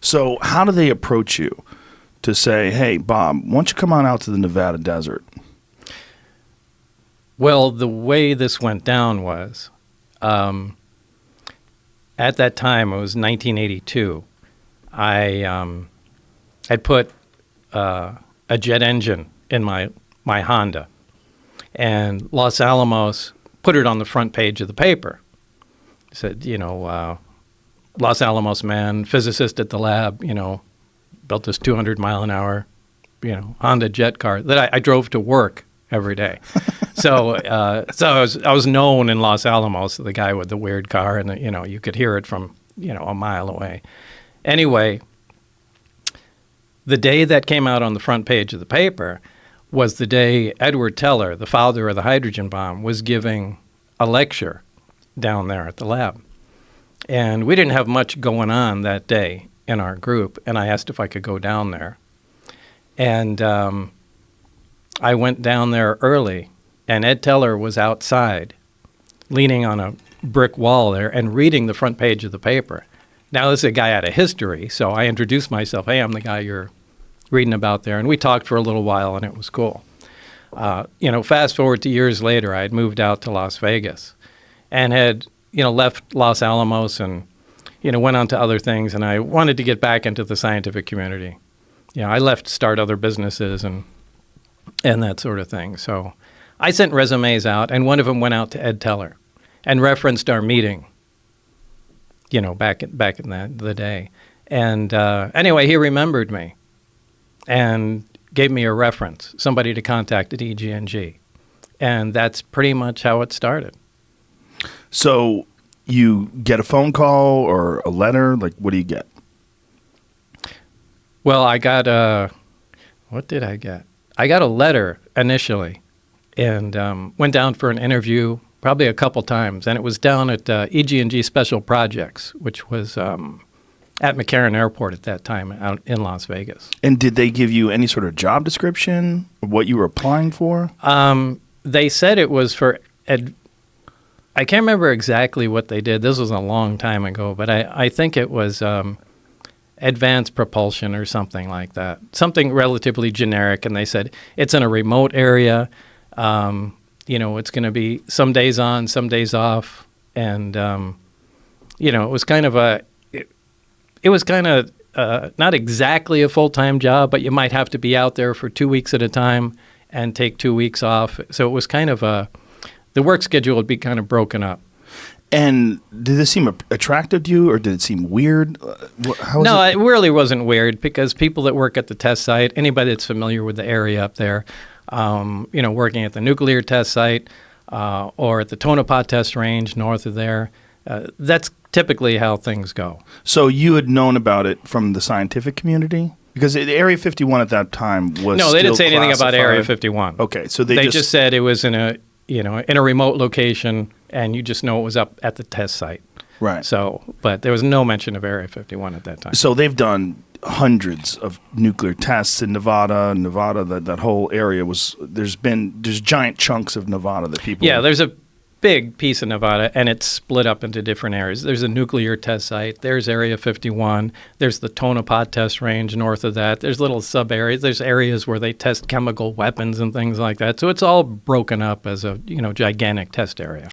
So how do they approach you to say, hey, Bob, why don't you come on out to the Nevada desert? Well, the way this went down was, at that time, it was 1982, I had put a jet engine in my Honda, and Los Alamos put it on the front page of the paper. It said, Los Alamos man, physicist at the lab, built this 200-mile-an-hour, Honda jet car that I drove to work every day. So I was known in Los Alamos, the guy with the weird car, and you could hear it from a mile away. Anyway, the day that came out on the front page of the paper was the day Edward Teller, the father of the hydrogen bomb, was giving a lecture down there at the lab. And we didn't have much going on that day in our group, and I asked if I could go down there. And I went down there early, and Ed Teller was outside, leaning on a brick wall there and reading the front page of the paper. Now, this is a guy out of history, so I introduced myself. Hey, I'm the guy you're reading about there. And we talked for a little while, and it was cool. Fast forward to years later, I had moved out to Las Vegas and had, left Los Alamos and, went on to other things. And I wanted to get back into the scientific community. I left to start other businesses and that sort of thing. So I sent resumes out, and one of them went out to Ed Teller and referenced our meeting, back in the day. And anyway, he remembered me and gave me a reference, somebody to contact at EG&G. And that's pretty much how it started. So you get a phone call or a letter? Like, what do you get? Well, I got what did I get? I got a letter initially and went down for an interview probably a couple times. And it was down at EG&G Special Projects, which was at McCarran Airport at that time out in Las Vegas. And did they give you any sort of job description of what you were applying for? They said it was for I can't remember exactly what they did. This was a long time ago, but I think it was advanced propulsion or something like that, something relatively generic. And they said it's in a remote area. It's going to be some days on, some days off. And, it was kind of it was kind of not exactly a full-time job, but you might have to be out there for 2 weeks at a time and take 2 weeks off. So it was kind of the work schedule would be kind of broken up. And did this seem attractive to you, or did it seem weird? No, it really wasn't weird, because people that work at the test site, anybody that's familiar with the area up there, working at the nuclear test site or at the Tonopah test range north of there, that's typically how things go. So you had known about it from the scientific community? Because Area 51 at that time was No, they didn't say anything classified. about Area 51. Okay, so they just said it was in a remote location, and you just know it was up at the test site. Right. So, but there was no mention of Area 51 at that time. So they've done hundreds of nuclear tests in Nevada. That whole area there's giant chunks of Nevada that people. Yeah, there's a big piece of Nevada, and it's split up into different areas. There's a nuclear test site. There's Area 51. There's the Tonopah test range north of that. There's little sub-areas. There's areas where they test chemical weapons and things like that. So it's all broken up as a gigantic test area.